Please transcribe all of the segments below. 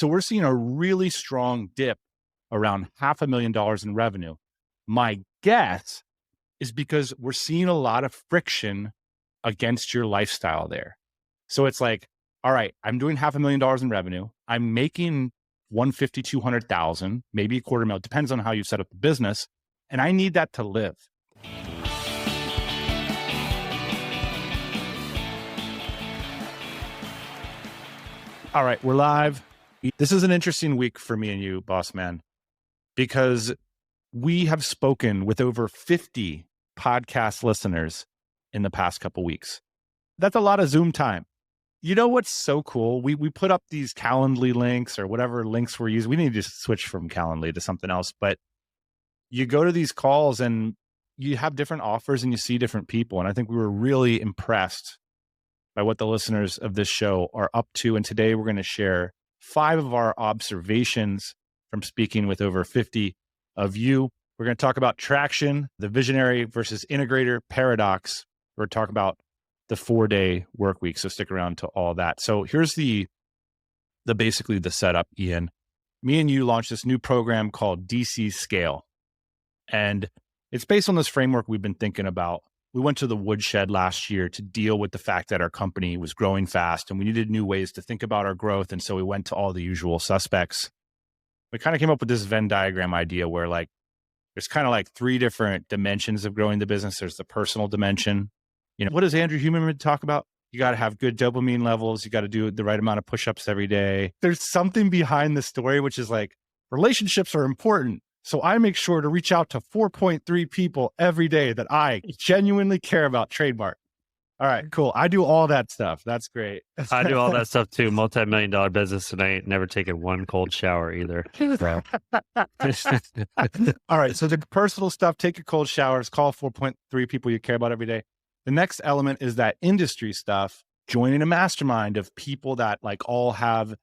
So we're seeing a really strong dip around $500,000 in revenue. My guess is because we're seeing a lot of friction against your lifestyle there. So it's like, all right, I'm doing $500,000 in revenue. I'm making 150, 200,000, maybe a quarter mil, depends on how you set up the business. And I need that to live. All right, we're live. This is an interesting week for me and you, boss man, because we have spoken with over 50 podcast listeners in the past couple weeks. That's a lot of Zoom time. You know what's so cool? We put up these Calendly links or whatever links we're using. We need to just switch from Calendly to something else. But you go to these calls and you have different offers and you see different people. And I think we were really impressed by what the listeners of this show are up to. And today we're going to share 5 of our observations from speaking with over 50 of you. We're going to talk about traction, the visionary versus integrator paradox. We're going to talk about the 4-day work week. So stick around to all that. So here's the basically the setup, Ian. Me and you launched this new program called DC Scale. And it's based on this framework we've been thinking about. We went to the woodshed last year to deal with the fact that our company was growing fast and we needed new ways to think about our growth. And so we went to all the usual suspects. We kind of came up with this Venn diagram idea where there's kind of 3 different dimensions of growing the business. There's the personal dimension. You know, what does Andrew Huberman talk about? You got to have good dopamine levels. You got to do the right amount of push-ups every day. There's something behind the story, which is relationships are important. So I make sure to reach out to 4.3 people every day that I genuinely care about. Trademark. All right, cool. I do all that stuff. That's great. I do all that stuff too. Multi-million-dollar business, and I ain't never taken one cold shower either. All right. So the personal stuff, take your cold showers, call 4.3 people you care about every day. The next element is that industry stuff, joining a mastermind of people that all have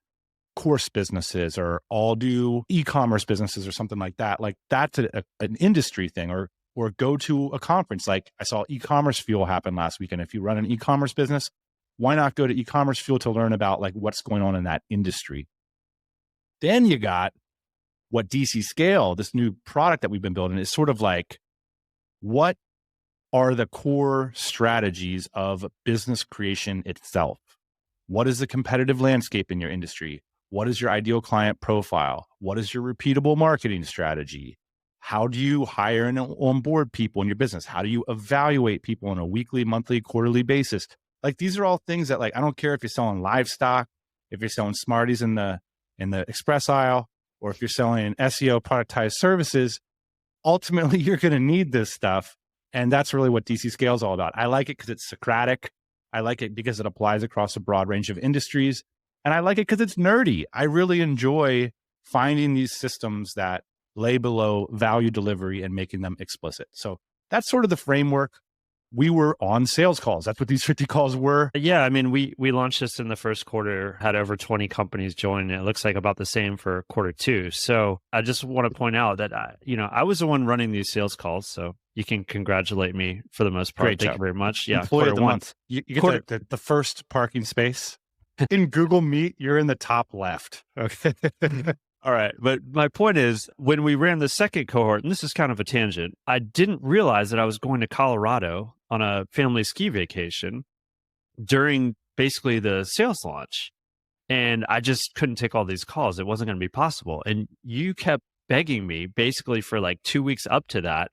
course businesses or all do e-commerce businesses or something like that. That's an industry thing, or go to a conference. I saw e-commerce fuel happen last weekend. If you run an e-commerce business, why not go to e-commerce fuel to learn about what's going on in that industry? Then you got what DC Scale, this new product that we've been building, is sort of what are the core strategies of business creation itself? What is the competitive landscape in your industry? What is your ideal client profile? What is your repeatable marketing strategy? How do you hire and onboard people in your business? How do you evaluate people on a weekly, monthly, quarterly basis? These are all things that I don't care if you're selling livestock, if you're selling Smarties in the express aisle, or if you're selling SEO productized services, ultimately you're going to need this stuff. And that's really what DC Scale is all about. I like it because it's Socratic. I like it because it applies across a broad range of industries. And I like it because it's nerdy. I really enjoy finding these systems that lay below value delivery and making them explicit. So that's sort of the framework. We were on sales calls. That's what these 50 calls were. Yeah. I mean, we launched this in the first quarter, had over 20 companies join. It looks like about the same for quarter 2. So I just want to point out that, I was the one running these sales calls. So you can congratulate me for the most part. Great Thank job. you very much. Yeah. Employee of the month. You get the first parking space. In Google Meet, you're in the top left. Okay. All right. But my point is, when we ran the second cohort, and this is kind of a tangent, I didn't realize that I was going to Colorado on a family ski vacation during basically the sales launch. And I just couldn't take all these calls. It wasn't going to be possible. And you kept begging me basically for 2 weeks up to that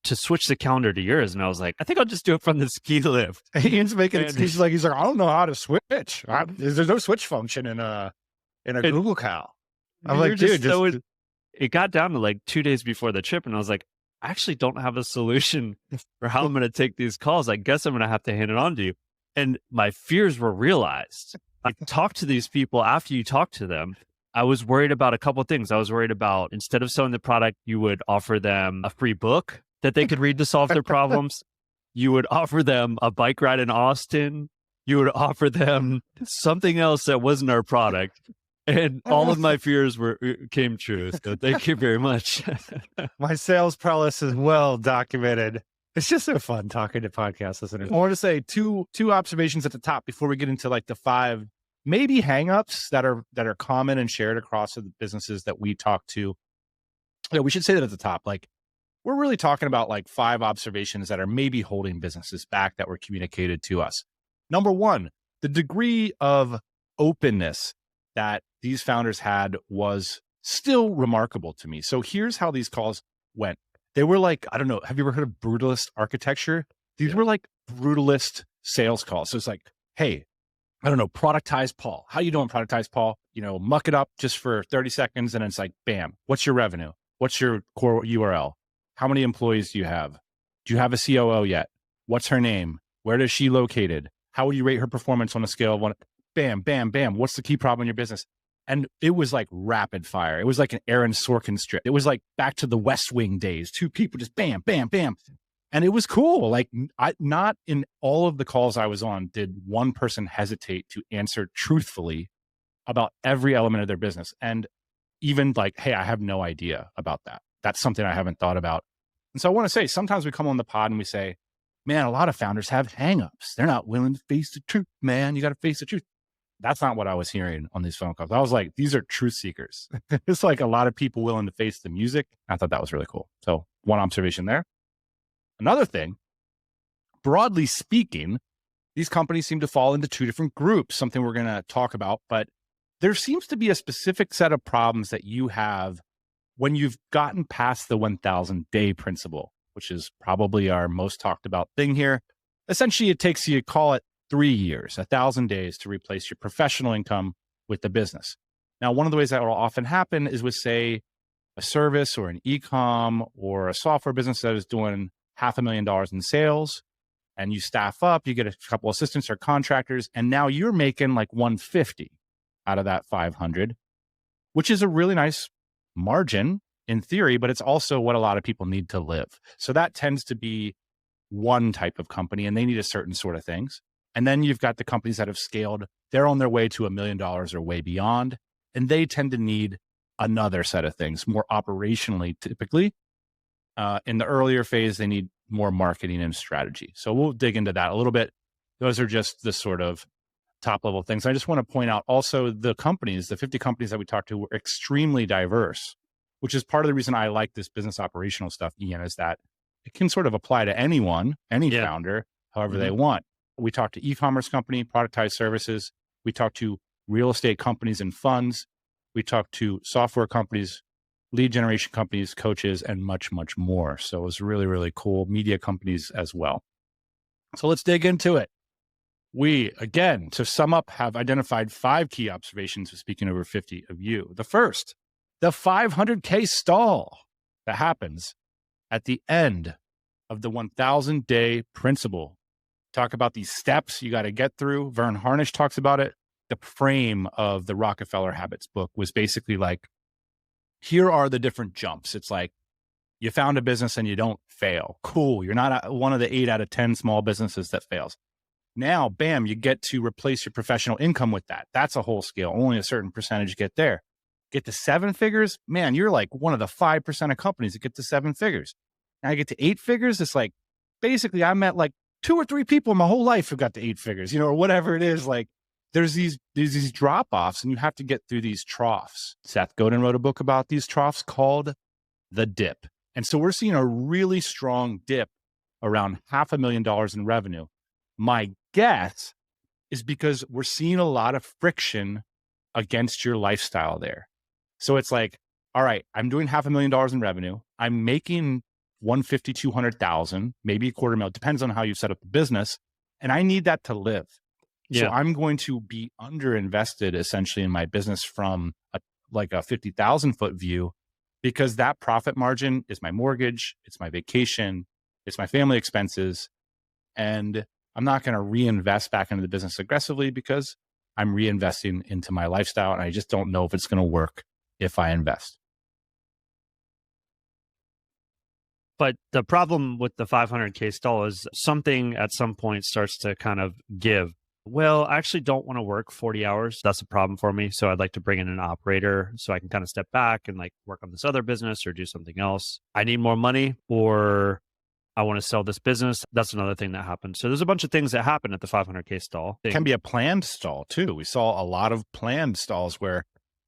to switch the calendar to yours. And I was like, I think I'll just do it from the ski lift. Ian's making excuses he's like, I don't know how to switch. There's no switch function in a Google Cal. I'm like, dude, it got down to 2 days before the trip. And I was like, I actually don't have a solution for how I'm going to take these calls. I guess I'm going to have to hand it on to you. And my fears were realized. I talked to these people after you talked to them. I was worried about a couple of things. I was worried about, instead of selling the product, you would offer them a free book that they could read to solve their problems. You would offer them a bike ride in Austin. You would offer them something else that wasn't our product. And all of my fears came true. So thank you very much. My sales prowess is well documented. It's just so fun talking to podcast listeners. I want to say two observations at the top before we get into the 5 maybe hangups that are common and shared across the businesses that we talk to. We should say that at the top. Like, we're really talking about like 5 observations that are maybe holding businesses back that were communicated to us. Number one, the degree of openness that these founders had was still remarkable to me. So here's how these calls went. They were like, I don't know, have you ever heard of brutalist architecture? These were like brutalist sales calls. So it's like, hey, I don't know, productize Paul. How you doing, productize Paul? Muck it up just for 30 seconds. And it's like, bam, what's your revenue? What's your core URL? How many employees do you have? Do you have a COO yet? What's her name? Where is she located? How would you rate her performance on a scale of 1? Bam, bam, bam. What's the key problem in your business? And it was like rapid fire. It was like an Aaron Sorkin strip. It was like back to the West Wing days. 2 people just bam, bam, bam. And it was cool. Like, not in all of the calls I was on did one person hesitate to answer truthfully about every element of their business. And even like, hey, I have no idea about that. That's something I haven't thought about. And so I want to say, sometimes we come on the pod and we say, man, a lot of founders have hangups. They're not willing to face the truth, man. You got to face the truth. That's not what I was hearing on these phone calls. I was like, these are truth seekers. It's like a lot of people willing to face the music. I thought that was really cool. So one observation there. Another thing, broadly speaking, these companies seem to fall into 2 different groups, something we're going to talk about, but there seems to be a specific set of problems that you have when you've gotten past the 1,000-day principle, which is probably our most talked about thing here. Essentially, it takes you, call it 3 years, 1,000 days to replace your professional income with the business. Now, one of the ways that will often happen is with, say, a service or an e-com or a software business that is doing $500,000 in sales, and you staff up, you get a couple assistants or contractors, and now you're making like 150 out of that 500, which is a really nice margin in theory, but it's also what a lot of people need to live. So that tends to be one type of company, and they need a certain sort of things. And then you've got the companies that have scaled, they're on their way to $1 million or way beyond, and they tend to need another set of things, more operationally typically. In the earlier phase, they need more marketing and strategy. So we'll dig into that a little bit. Those are just the sort of top level things. I just want to point out also the companies, the 50 companies that we talked to were extremely diverse, which is part of the reason I like this business operational stuff, Ian, is that it can sort of apply to anyone, any founder, however they want. We talked to e-commerce company, productized services. We talked to real estate companies and funds. We talked to software companies, lead generation companies, coaches, and much, much more. So it was really, really cool. Media companies as well. So let's dig into it. We, again, to sum up, have identified 5 key observations of speaking over 50 of you. The first, the 500K stall that happens at the end of the 1,000-day principle. Talk about these steps you got to get through. Vern Harnish talks about it. The frame of the Rockefeller Habits book was basically like, here are the different jumps. It's like, you found a business and you don't fail. Cool. You're not one of the 8 out of 10 small businesses that fails. Now, bam, you get to replace your professional income with that. That's a whole scale. Only a certain percentage get there. Get to 7 figures. Man, you're like one of the 5% of companies that get to 7 figures. Now I get to 8 figures. It's like, basically I met like 2 or 3 people in my whole life who got to 8 figures, or whatever it is. Like there's these drop offs and you have to get through these troughs. Seth Godin wrote a book about these troughs called The Dip. And so we're seeing a really strong dip around $500,000 in revenue. My guess is because we're seeing a lot of friction against your lifestyle there. So it's like, all right, I'm doing $500,000 in revenue. I'm making 150, 200,000, maybe a quarter mil, depends on how you set up the business. And I need that to live. Yeah. So I'm going to be underinvested essentially in my business from a 50,000 foot view, because that profit margin is my mortgage, it's my vacation, it's my family expenses. And I'm not going to reinvest back into the business aggressively because I'm reinvesting into my lifestyle. And I just don't know if it's going to work if I invest. But the problem with the 500K stall is something at some point starts to kind of give. Well, I actually don't want to work 40 hours. That's a problem for me. So I'd like to bring in an operator so I can kind of step back and like work on this other business or do something else. I need more money, or I want to sell this business. That's another thing that happened. So there's a bunch of things that happen at the 500K stall. It can be a planned stall too. We saw a lot of planned stalls where,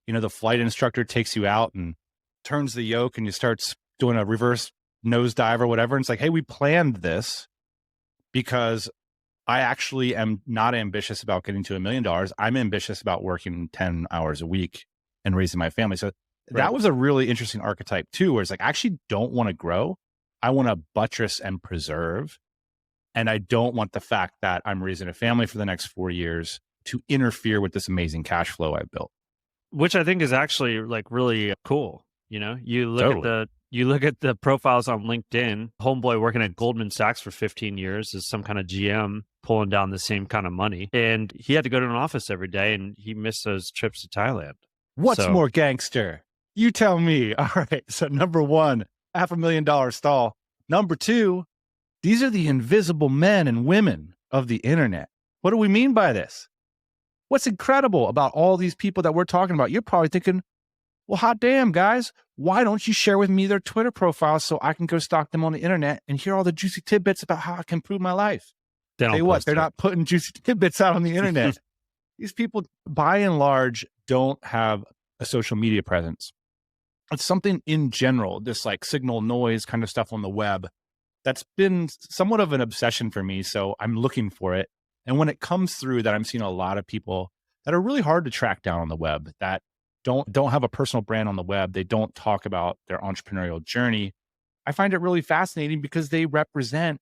the flight instructor takes you out and turns the yoke and you start doing a reverse nosedive or whatever. And it's like, hey, we planned this because I actually am not ambitious about getting to $1 million. I'm ambitious about working 10 hours a week and raising my family. So that was a really interesting archetype too, where it's like, I actually don't want to grow. I want to buttress and preserve. And I don't want the fact that I'm raising a family for the next 4 years to interfere with this amazing cash flow I've built. Which I think is actually like really cool. You look at the profiles on LinkedIn. Homeboy working at Goldman Sachs for 15 years is some kind of GM pulling down the same kind of money. And he had to go to an office every day and he missed those trips to Thailand. What's more gangster? You tell me. All right. So number one, $500,000 stall. Number two, these are the invisible men and women of the internet. What do we mean by this? What's incredible about all these people that we're talking about? You're probably thinking, well, hot damn, guys, why don't you share with me their Twitter profiles so I can go stalk them on the internet and hear all the juicy tidbits about how I can improve my life? Tell you what, they're not putting juicy tidbits out on the internet. These people, by and large, don't have a social media presence. It's something in general, this like signal noise kind of stuff on the web, that's been somewhat of an obsession for me. So I'm looking for it. And when it comes through that, I'm seeing a lot of people that are really hard to track down on the web, that don't have a personal brand on the web. They don't talk about their entrepreneurial journey. I find it really fascinating because they represent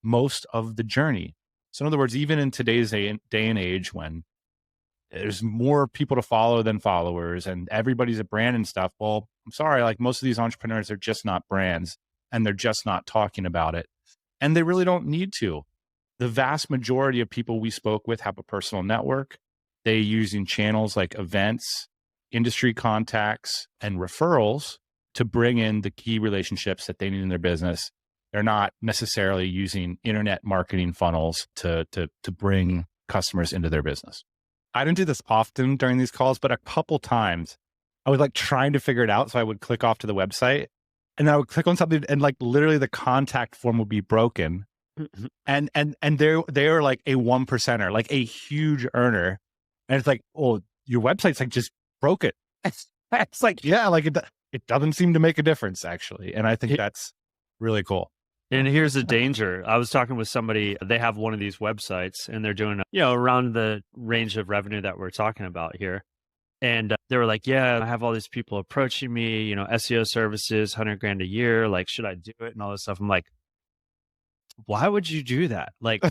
most of the journey. So in other words, even in today's day and age, when there's more people to follow than followers and everybody's a brand and stuff, well, I'm sorry, like most of these entrepreneurs are just not brands and they're just not talking about it. And they really don't need to. The vast majority of people we spoke with have a personal network. They using channels like events, industry contacts, and referrals to bring in the key relationships that they need in their business. They're not necessarily using internet marketing funnels to bring customers into their business. I didn't do this often during these calls, but a couple times I was like trying to figure it out. So I would click off to the website and then I would click on something and like literally the contact form would be broken. And they're like a 1%er, like a huge earner. And it's like, oh, your website's like just broke it. It's like, yeah, like it doesn't seem to make a difference actually. And I think that's really cool. And here's the danger. I was talking with somebody, they have one of these websites and they're doing, around the range of revenue that we're talking about here. And they were like, yeah, I have all these people approaching me, SEO services, 100 grand a year. Like, should I do it? And all this stuff. I'm like, why would you do that? Like,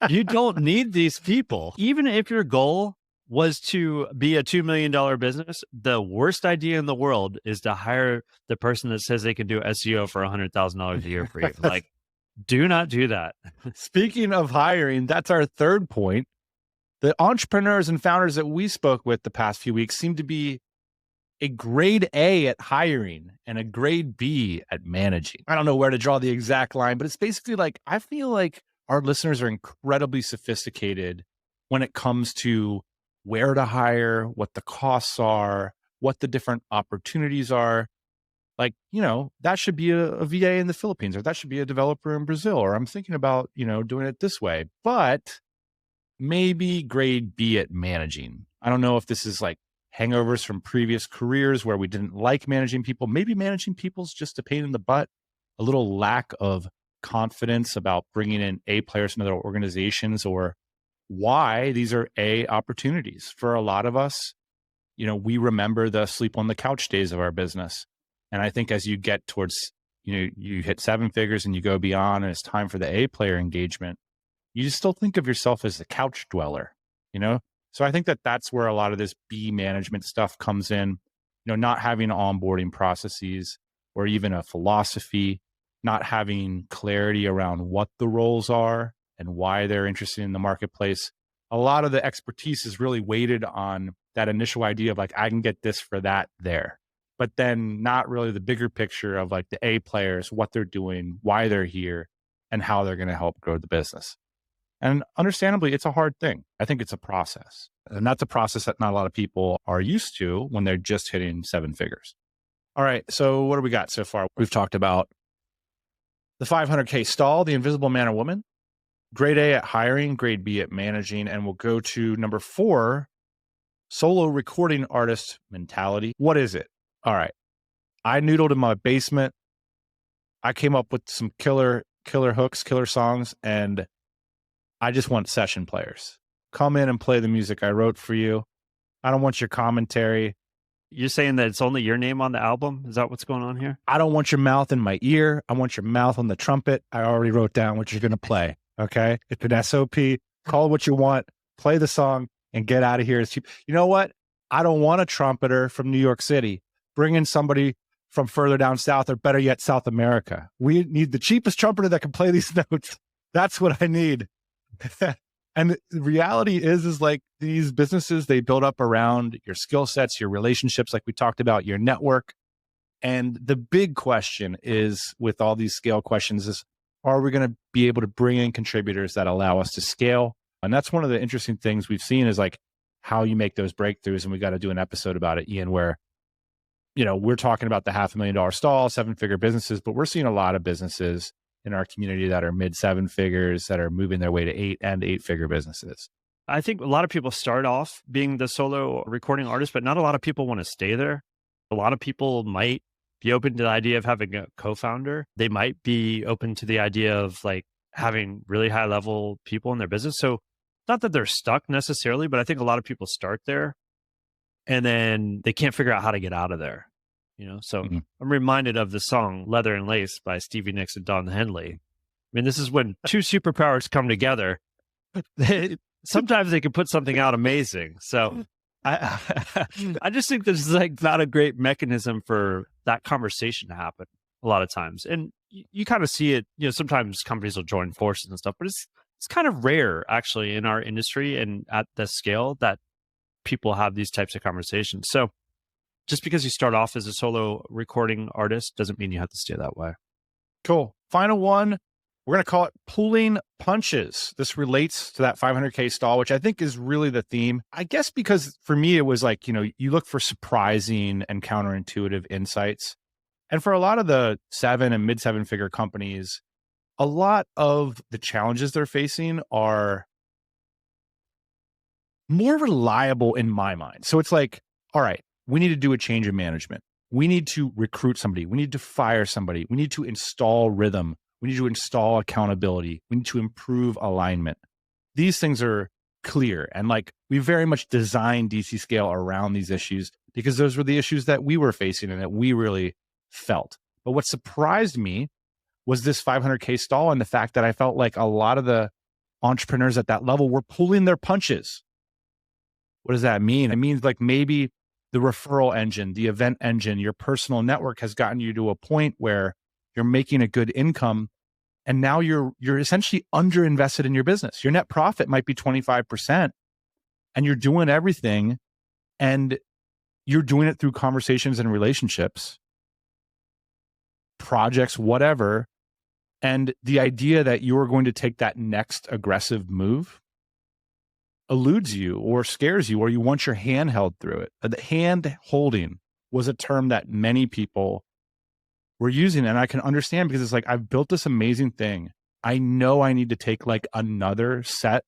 you don't need these people. Even if your goal was to be a $2 million business, the worst idea in the world is to hire the person that says they can do SEO for $100,000 a year for you. Like, do not do that. Speaking of hiring, that's our third point. The entrepreneurs and founders that we spoke with the past few weeks seem to be a grade A at hiring and a grade B at managing. I don't know where to draw the exact line, but it's basically like, I feel like our listeners are incredibly sophisticated when it comes to where to hire, what the costs are, what the different opportunities are. Like, that should be a VA in the Philippines, or that should be a developer in Brazil, or I'm thinking about, doing it this way, but maybe grade B at managing. I don't know if this is like hangovers from previous careers where we didn't like managing people. Maybe managing people's just a pain in the butt, a little lack of confidence about bringing in A players from other organizations, or why these are A opportunities. For a lot of us, we remember the sleep on the couch days of our business. And I think as you get towards, you hit 7 figures and you go beyond and it's time for the A player engagement, you just still think of yourself as the couch dweller, So I think that that's where a lot of this B management stuff comes in, not having onboarding processes or even a philosophy, not having clarity around what the roles are and why they're interested in the marketplace. A lot of the expertise is really weighted on that initial idea of like, I can get this for that there, but then not really the bigger picture of like the A players, what they're doing, why they're here, and how they're going to help grow the business. And understandably, it's a hard thing. I think it's a process. And that's a process that not a lot of people are used to when they're just hitting 7 figures. All right. So what do we got so far? We've talked about the 500K stall, the invisible man or woman, grade A at hiring, grade B at managing. And we'll go to number 4, solo recording artist mentality. What is it? All right. I noodled in my basement. I came up with some killer hooks, killer songs, and I just want session players. Come in and play the music I wrote for you. I don't want your commentary. You're saying that it's only your name on the album? Is that what's going on here? I don't want your mouth in my ear. I want your mouth on the trumpet. I already wrote down what you're going to play. Okay. It's an SOP. Call it what you want. Play the song and get out of here. It's cheap. You know what? I don't want a trumpeter from New York City. Bring in somebody from further down south, or better yet, South America. We need the cheapest trumpeter that can play these notes. That's what I need. And the reality is like these businesses, they build up around your skill sets, your relationships, like we talked about, your network. And the big question is, with all these scale questions, is are we going to be able to bring in contributors that allow us to scale? And that's one of the interesting things we've seen, is like how you make those breakthroughs. And we got to do an episode about it, Ian, where, you know, we're talking about the $500,000 stall, 7-figure businesses, but we're seeing a lot of businesses in our community that are mid 7 figures that are moving their way to 8 and 8-figure businesses. I think a lot of people start off being the solo recording artist, but not a lot of people want to stay there. A lot of people might be open to the idea of having a co-founder. They might be open to the idea of like having really high level people in their business. So not that they're stuck necessarily, but I think a lot of people start there and then they can't figure out how to get out of there. You know, so I'm reminded of the song Leather and Lace by Stevie Nicks and Don Henley. I mean, this is when two superpowers come together. Sometimes they can put something out amazing. So I just think this is like not a great mechanism for that conversation to happen a lot of times. And you kind of see it, you know, sometimes companies will join forces and stuff, but it's kind of rare actually in our industry and at the scale that people have these types of conversations. So just because you start off as a solo recording artist doesn't mean you have to stay that way. Cool. Final one. We're going to call it pulling punches. This relates to that 500K stall, which I think is really the theme. I guess because for me, it was like, you know, you look for surprising and counterintuitive insights. And for a lot of the 7 and mid 7-figure companies, a lot of the challenges they're facing are more reliable in my mind. So it's like, all right, we need to do a change in management. We need to recruit somebody. We need to fire somebody. We need to install rhythm. We need to install accountability. We need to improve alignment. These things are clear. And like we very much designed DC Scale around these issues because those were the issues that we were facing and that we really felt. But what surprised me was this 500K stall and the fact that I felt like a lot of the entrepreneurs at that level were pulling their punches. What does that mean? It means like maybe the referral engine, the event engine, your personal network has gotten you to a point where you're making a good income. And now you're essentially underinvested in your business. Your net profit might be 25% and you're doing everything and you're doing it through conversations and relationships, projects, whatever. And the idea that you're going to take that next aggressive move eludes you or scares you, or you want your hand held through it. The hand holding was a term that many people were using. And I can understand because it's like, I've built this amazing thing. I know I need to take like another set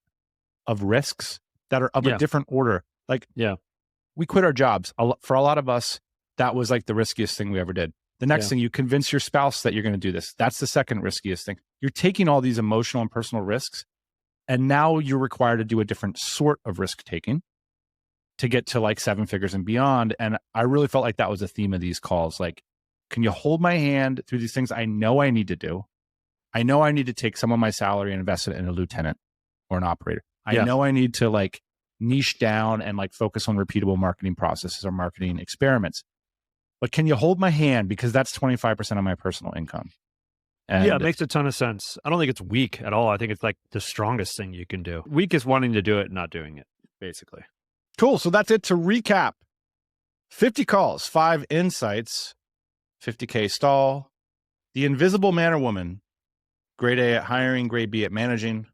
of risks that are of a different order. Like, we quit our jobs. For a lot of us, that was like the riskiest thing we ever did. The next thing, you convince your spouse that you're going to do this. That's the second riskiest thing. You're taking all these emotional and personal risks. And now you're required to do a different sort of risk taking to get to like 7 figures and beyond. And I really felt like that was a theme of these calls. Like, can you hold my hand through these things I know I need to do? I know I need to take some of my salary and invest it in a lieutenant or an operator. I know I need to like niche down and like focus on repeatable marketing processes or marketing experiments. But can you hold my hand? Because that's 25% of my personal income. And it makes a ton of sense. I don't think it's weak at all. I think it's like the strongest thing you can do. Weak is wanting to do it and not doing it, basically. Cool. So that's it. To recap, 50 calls, 5 insights, 50K stall, the invisible man or woman, grade A at hiring, grade B at managing,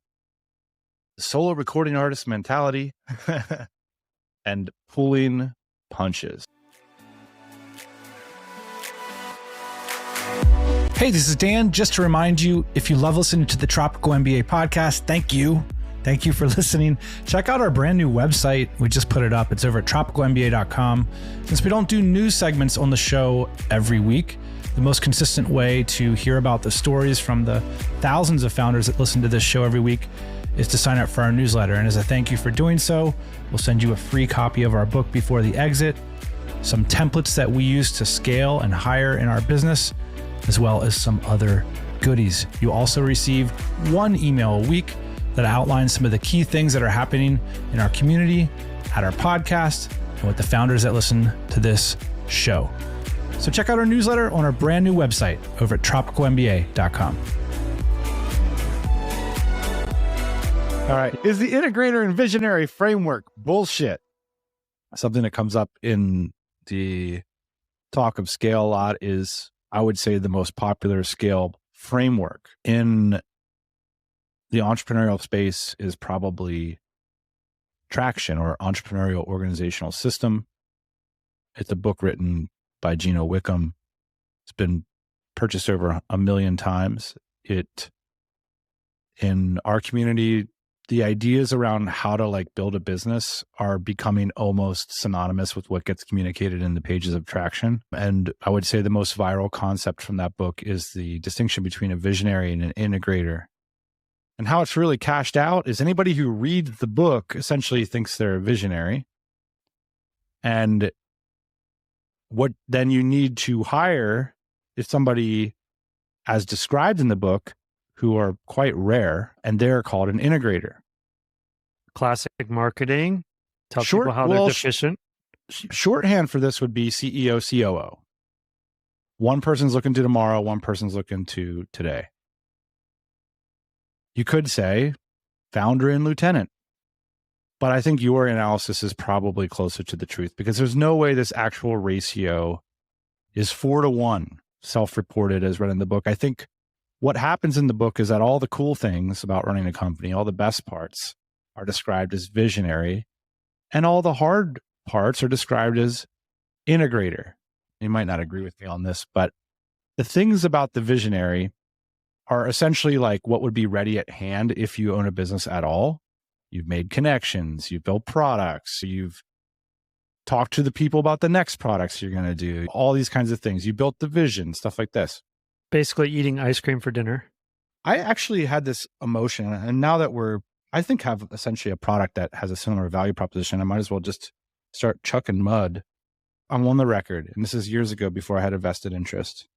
the solo recording artist mentality, and pulling punches. Hey, this is Dan. Just to remind you, if you love listening to the Tropical MBA podcast, thank you. Thank you for listening. Check out our brand new website. We just put it up. It's over at tropicalmba.com. Since we don't do news segments on the show every week, the most consistent way to hear about the stories from the thousands of founders that listen to this show every week is to sign up for our newsletter. And as a thank you for doing so, we'll send you a free copy of our book Before the Exit, some templates that we use to scale and hire in our business, as well as some other goodies. You also receive one email a week that outlines some of the key things that are happening in our community, at our podcast, and with the founders that listen to this show. So check out our newsletter on our brand new website over at tropicalmba.com. All right. Is the integrator and visionary framework bullshit? Something that comes up in the talk of scale a lot is, I would say, the most popular scale framework in the entrepreneurial space is probably Traction, or Entrepreneurial Organizational System. It's a book written by Gino Wickham. It's been purchased over 1 million times. In our community, the ideas around how to build a business are becoming almost synonymous with what gets communicated in the pages of Traction. And I would say the most viral concept from that book is the distinction between a visionary and an integrator. And how it's really cashed out is anybody who reads the book essentially thinks they're a visionary. And what then you need to hire is somebody, as described in the book, who are quite rare, and they're called an integrator. Classic marketing. Tell people how they're deficient. Shorthand for this would be CEO, COO. One person's looking to tomorrow, one person's looking to today. You could say founder and lieutenant, but I think your analysis is probably closer to the truth, because there's no way this actual ratio is 4-to-1, self-reported as read in the book. I think what happens in the book is that all the cool things about running a company, all the best parts, are described as visionary, and all the hard parts are described as integrator. You might not agree with me on this, but the things about the visionary are essentially like what would be ready at hand if you own a business at all. You've made connections, you've built products, you've talked to the people about the next products you're going to do, all these kinds of things. You built the vision, stuff like this. Basically eating ice cream for dinner. I actually had this emotion, and now that I think have essentially a product that has a similar value proposition, I might as well just start chucking mud. I'm on the record, and this is years ago before I had a vested interest.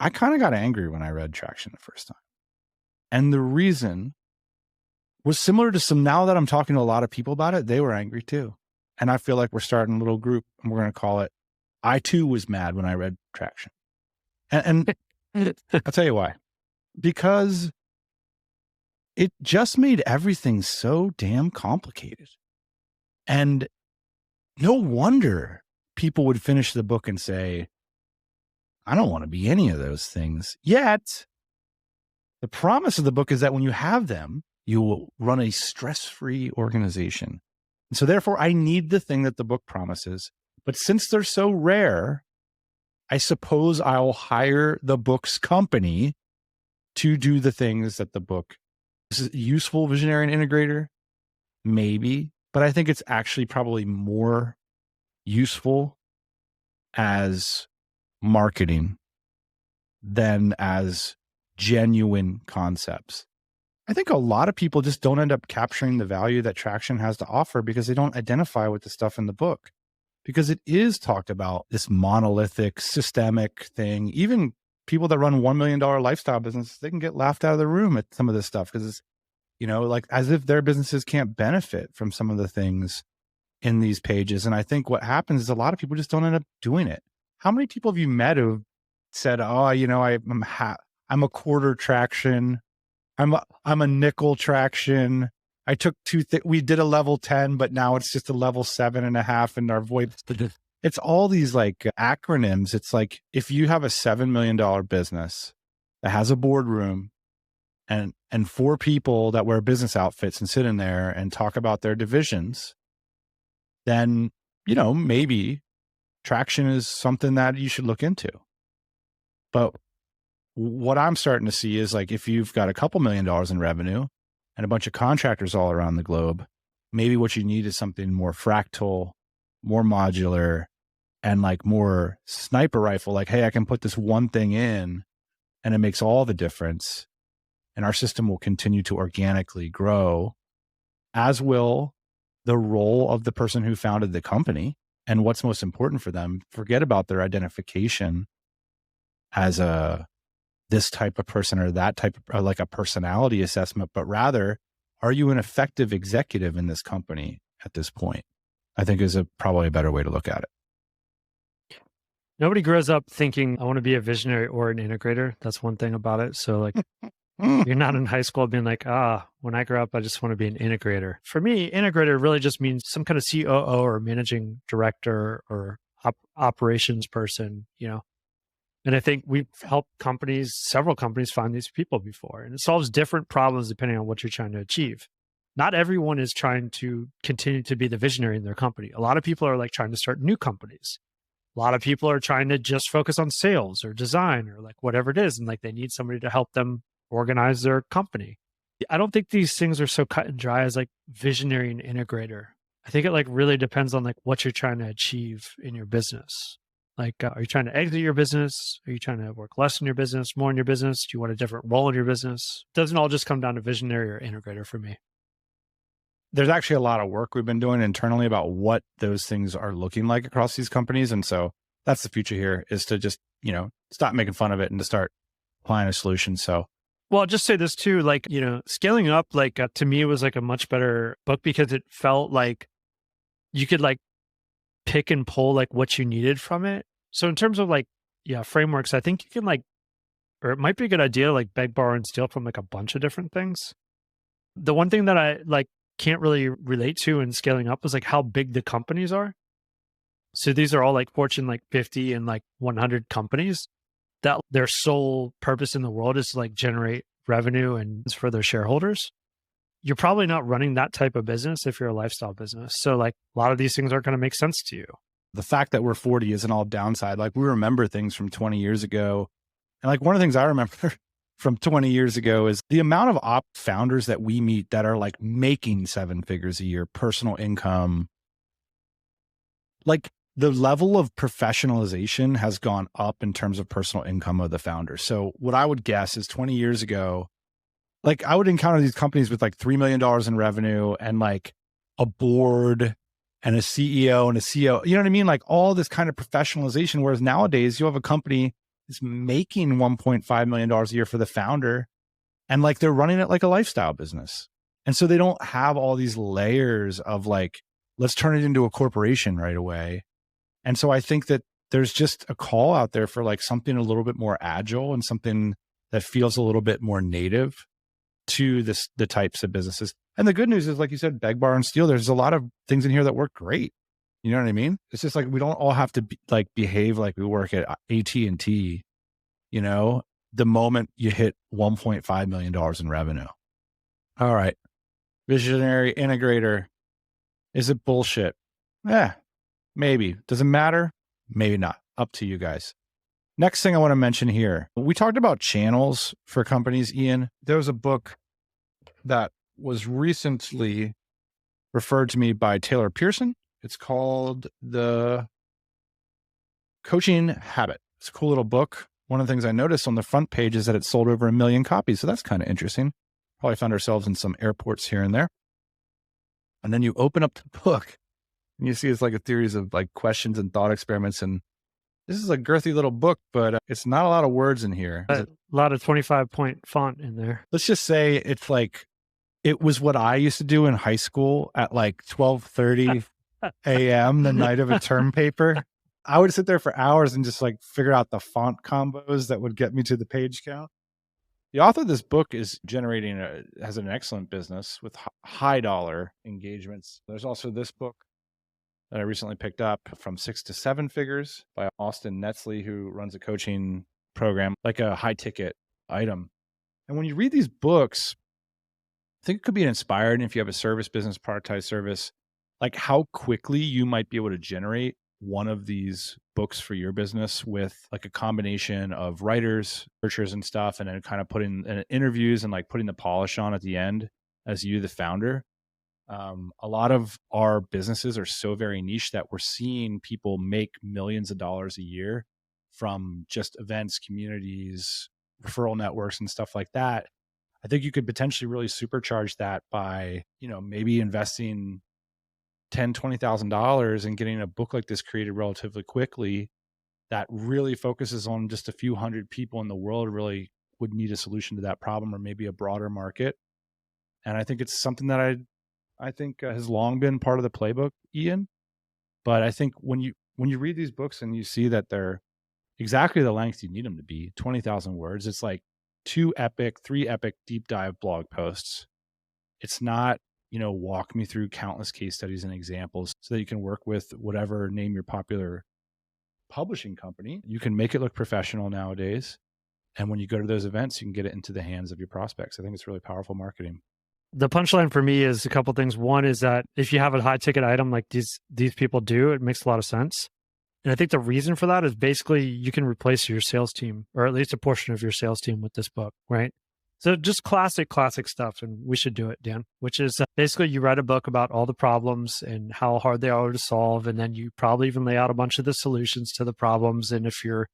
I kind of got angry when I read Traction the first time. And the reason was similar to now that I'm talking to a lot of people about it, they were angry too. And I feel like we're starting a little group, and we're going to call it, I too was mad when I read Traction. And I'll tell you why. Because it just made everything so damn complicated. And no wonder people would finish the book and say, I don't want to be any of those things. Yet, the promise of the book is that when you have them, you will run a stress-free organization. And so therefore, I need the thing that the book promises. But since they're so rare, I suppose I'll hire the book's company to do the things that the book is. A useful visionary and integrator? Maybe. But I think it's actually probably more useful as marketing than as genuine concepts. I think a lot of people just don't end up capturing the value that Traction has to offer because they don't identify with the stuff in the book. Because it is talked about this monolithic, systemic thing. Even people that run $1 million lifestyle businesses, they can get laughed out of the room at some of this stuff because it's, as if their businesses can't benefit from some of the things in these pages. And I think what happens is a lot of people just don't end up doing it. How many people have you met who said, "Oh, I'm a quarter Traction, I'm a nickel Traction. I took we did a level 10, but now it's just a level 7.5 in our voice." It's all these acronyms. It's like if you have a $7 million business that has a boardroom and 4 people that wear business outfits and sit in there and talk about their divisions, then maybe Traction is something that you should look into. But what I'm starting to see is like, if you've got a couple $1 million in revenue and a bunch of contractors all around the globe, maybe what you need is something more fractal, more modular, and like more sniper rifle. Like, hey, I can put this one thing in and it makes all the difference. And our system will continue to organically grow, as will the role of the person who founded the company and what's most important for them. Forget about their identification as this type of person or that type of, like a personality assessment, but rather, are you an effective executive in this company at this point? I think is probably a better way to look at it. Nobody grows up thinking, I want to be a visionary or an integrator. That's one thing about it. So like, you're not in high school being like, when I grow up, I just want to be an integrator. For me, integrator really just means some kind of COO or managing director or operations person, And I think we've helped several companies find these people before, and it solves different problems depending on what you're trying to achieve. Not everyone is trying to continue to be the visionary in their company. A lot of people are like trying to start new companies. A lot of people are trying to just focus on sales or design or like whatever it is. And like they need somebody to help them organize their company. I don't think these things are so cut and dry as like visionary and integrator. I think it like really depends on like what you're trying to achieve in your business. Like, are you trying to exit your business? Are you trying to work less in your business, more in your business? Do you want a different role in your business? It doesn't all just come down to visionary or integrator for me. There's actually a lot of work we've been doing internally about what those things are looking like across these companies. And so that's the future here, is to just, stop making fun of it and to start applying a solution. So, well, I'll just say this too, like, Scaling Up, like to me was like a much better book because it felt like you could like pick and pull like what you needed from it. So in terms of like, frameworks, I think you can like, or it might be a good idea to like beg, borrow, and steal from like a bunch of different things. The one thing that I like can't really relate to in Scaling Up is like how big the companies are. So these are all like Fortune like 50 and like 100 companies that their sole purpose in the world is to like generate revenue and for their shareholders. You're probably not running that type of business if you're a lifestyle business. So like a lot of these things aren't going to make sense to you. The fact that we're 40 isn't all downside. Like, we remember things from 20 years ago. And like one of the things I remember from 20 years ago is the amount of op founders that we meet that are like making 7 figures a year, personal income. Like, the level of professionalization has gone up in terms of personal income of the founders. So what I would guess is 20 years ago, like I would encounter these companies with like $3 million in revenue and like a board and a CEO and a CEO, you know what I mean? Like all this kind of professionalization. Whereas nowadays you have a company that's making $1.5 million a year for the founder, and like they're running it like a lifestyle business. And so they don't have all these layers of like, let's turn it into a corporation right away. And so I think that there's just a call out there for like something a little bit more agile and something that feels a little bit more native to the types of businesses. And the good news is, like you said, beg, borrow, and steal. There's a lot of things in here that work great. You know what I mean? It's just like, we don't all have to behave like we work at AT&T, the moment you hit $1.5 million in revenue. All right. Visionary integrator. Is it bullshit? Yeah, maybe. Does it matter? Maybe not. Up to you guys. Next thing I want to mention here. We talked about channels for companies, Ian. There was a book that was recently referred to me by Taylor Pearson. It's called The Coaching Habit. It's a cool little book. One of the things I noticed on the front page is that it sold over 1 million copies. So that's kind of interesting. Probably found ourselves in some airports here and there. And then you open up the book and you see it's like a series of like questions and thought experiments. And this is a girthy little book, but it's not a lot of words in here. A lot of 25-point font in there. Let's just say it's like, it was what I used to do in high school at like 12:30 a.m. the night of a term paper. I would sit there for hours and just like figure out the font combos that would get me to the page count. The author of this book is has an excellent business with high dollar engagements. There's also this book that I recently picked up, From 6 to 7 Figures, by Austin Netzley, who runs a coaching program, like a high ticket item. And when you read these books, I think it could be inspired if you have a service business, productized service, like how quickly you might be able to generate one of these books for your business with like a combination of writers, researchers and stuff, and then kind of putting interviews and like putting the polish on at the end as you, the founder. A lot of our businesses are so very niche that we're seeing people make millions of dollars a year from just events, communities, referral networks and stuff like that. I think you could potentially really supercharge that by, maybe investing $10,000-$20,000 and getting a book like this created relatively quickly that really focuses on just a few hundred people in the world really would need a solution to that problem, or maybe a broader market. And I think it's something that I think has long been part of the playbook, Ian. But I think when you read these books and you see that they're exactly the length you need them to be, 20,000 words, it's like 3 epic deep dive blog posts. It's not, walk me through countless case studies and examples so that you can work with whatever name your popular publishing company. You can make it look professional nowadays. And when you go to those events, you can get it into the hands of your prospects. I think it's really powerful marketing. The punchline for me is a couple of things. One is that if you have a high ticket item like these people do, it makes a lot of sense. And I think the reason for that is basically you can replace your sales team, or at least a portion of your sales team, with this book, right? So just classic stuff. And we should do it, Dan, which is basically you write a book about all the problems and how hard they are to solve. And then you probably even lay out a bunch of the solutions to the problems. And if you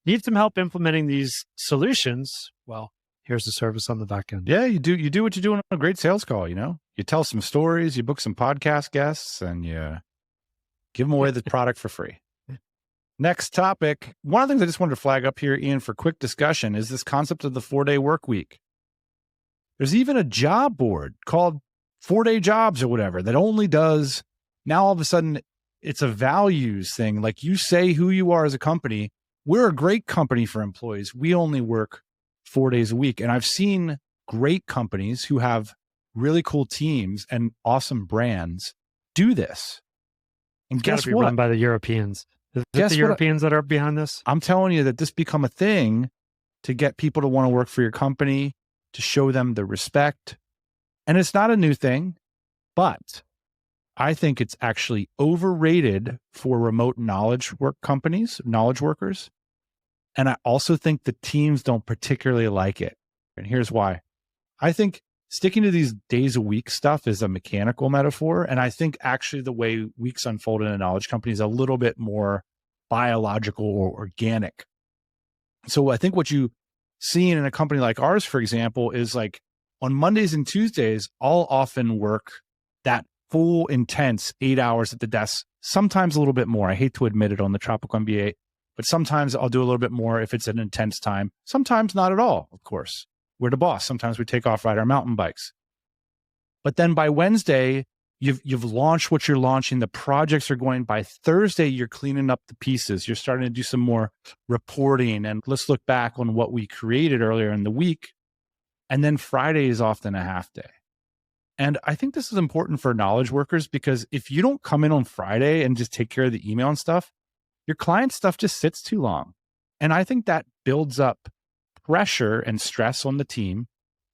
need some help implementing these solutions, well, here's the service on the back end. Yeah, you do what you do on a great sales call, You tell some stories, you book some podcast guests, and you give them away the product for free. Next topic. One of the things I just wanted to flag up here, Ian, for quick discussion is this concept of the 4-day work week. There's even a job board called 4-Day Jobs or whatever that only does, now all of a sudden it's a values thing. Like you say who you are as a company. We're a great company for employees. We only work 4 days a week. And I've seen great companies who have really cool teams and awesome brands do this. And guess what? Run by the Europeans. Is it the Europeans that are behind this? I'm telling you that this become a thing to get people to want to work for your company, to show them the respect. And it's not a new thing, but I think it's actually overrated for remote knowledge workers. And I also think the teams don't particularly like it. And here's why. I think sticking to these days a week stuff is a mechanical metaphor. And I think actually the way weeks unfold in a knowledge company is a little bit more biological or organic. So I think what you see in a company like ours, for example, is like on Mondays and Tuesdays, I'll often work that full intense 8 hours at the desk, sometimes a little bit more. I hate to admit it on the Tropical MBA, but sometimes I'll do a little bit more if it's an intense time. Sometimes not at all, of course. We're the boss. Sometimes we take off, ride our mountain bikes. But then by Wednesday, you've launched what you're launching. The projects are going. By Thursday, you're cleaning up the pieces. You're starting to do some more reporting. And let's look back on what we created earlier in the week. And then Friday is often a half day. And I think this is important for knowledge workers because if you don't come in on Friday and just take care of the email and stuff, your client stuff just sits too long. And I think that builds up pressure and stress on the team.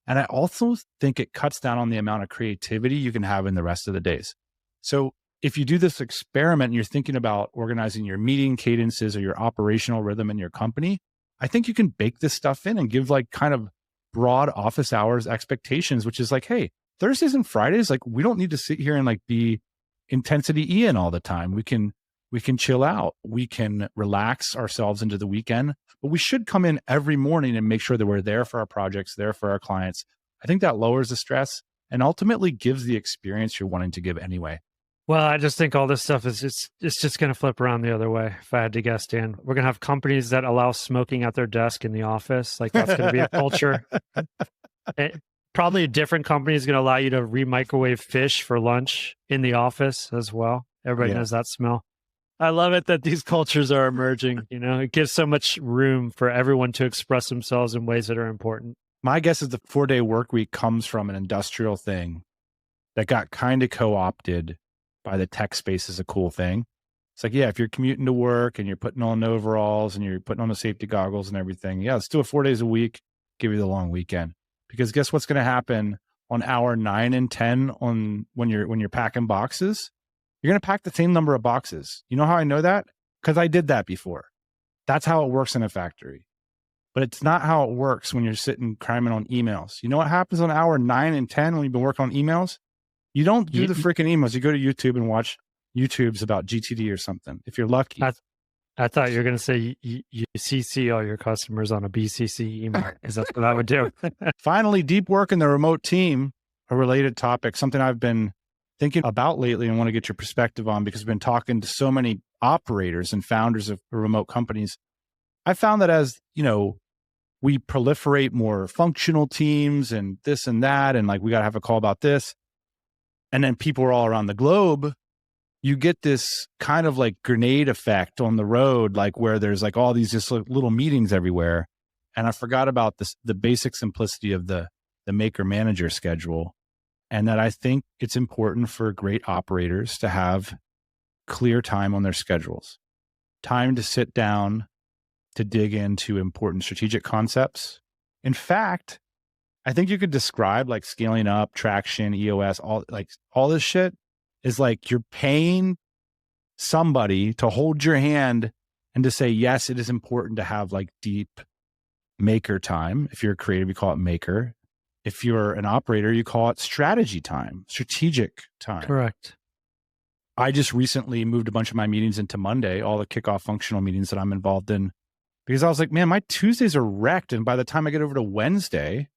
And I also think it cuts down on the amount of creativity you can have in the rest of the days. So if you do this experiment and you're thinking about organizing your meeting cadences or your operational rhythm in your company, I think you can bake this stuff in and give like kind of broad office hours expectations, which is like, hey, Thursdays and Fridays, like we don't need to sit here and like be intensity Ian all the time. We can chill out. We can relax ourselves into the weekend, but we should come in every morning and make sure that we're there for our projects, there for our clients. I think that lowers the stress and ultimately gives the experience you're wanting to give anyway. Well, I just think all this stuff is it's just going to flip around the other way. If I had to guess, Dan, we're going to have companies that allow smoking at their desk in the office. Like that's going to be a culture. Probably a different company is going to allow you to re-microwave fish for lunch in the office as well. Everybody knows that smell. I love it that these cultures are emerging. It gives so much room for everyone to express themselves in ways that are important. My guess is the 4-day work week comes from an industrial thing that got kind of co-opted by the tech space as a cool thing. It's like, yeah, if you're commuting to work and you're putting on the overalls and you're putting on the safety goggles and everything, yeah, let's do it 4 days a week, give you the long weekend. Because guess what's going to happen on hour 9 and 10 on when you're packing boxes? you're going to pack the same number of boxes. You know how I know that? Because I did that before. That's how it works in a factory. But it's not how it works when you're sitting cramming on emails. You know what happens on hour 9 and 10 when you've been working on emails? You don't do the freaking emails. You go to YouTube and watch YouTubes about GTD or something, if you're lucky. I thought you were going to say you CC all your customers on a BCC email. Is that what I would do? Finally, deep work in the remote team, a related topic, something I've been thinking about lately and want to get your perspective on because I've been talking to so many operators and founders of remote companies. I found that as, we proliferate more functional teams and this and that, and like, we got to have a call about this. And then people are all around the globe. You get this kind of like grenade effect on the road, like where there's like all these just like little meetings everywhere. And I forgot about this, the basic simplicity of the maker manager schedule. And that I think it's important for great operators to have clear time on their schedules, time to sit down, to dig into important strategic concepts. In fact, I think you could describe like scaling up, traction, EOS, all this shit is like you're paying somebody to hold your hand and to say, yes, it is important to have like deep maker time. If you're a creative, you call it maker. If you're an operator, you call it strategy time, strategic time. Correct. I just recently moved a bunch of my meetings into Monday, all the kickoff functional meetings that I'm involved in, because I was like, man, my Tuesdays are wrecked. And by the time I get over to Wednesday,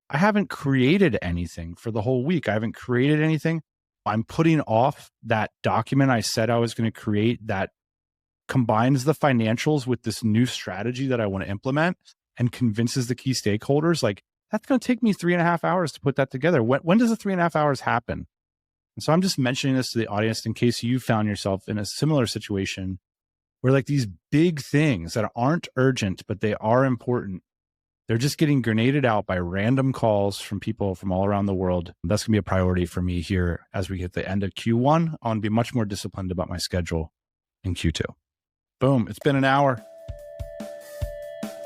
I haven't created anything for the whole week. I haven't created anything. I'm putting off that document I said I was going to create that combines the financials with this new strategy that I want to implement and convinces the key stakeholders. Like, that's going to take me 3.5 hours to put that together. When does the 3.5 hours happen? And so I'm just mentioning this to the audience in case you found yourself in a similar situation where like these big things that aren't urgent, but they are important, they're just getting grenaded out by random calls from people from all around the world. That's going to be a priority for me here as we get to the end of Q1. I want to be much more disciplined about my schedule in Q2. Boom. It's been an hour.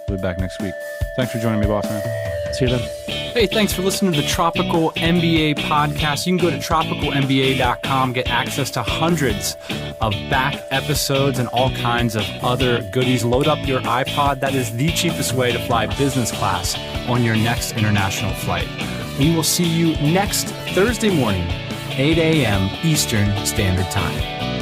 We'll be back next week. Thanks for joining me, boss man. See you then. Hey, thanks for listening to the Tropical MBA podcast. You can go to tropicalmba.com, get access to hundreds of back episodes and all kinds of other goodies. Load up your iPod. That is the cheapest way to fly business class on your next international flight. We will see you next Thursday morning, 8 a.m. Eastern Standard Time.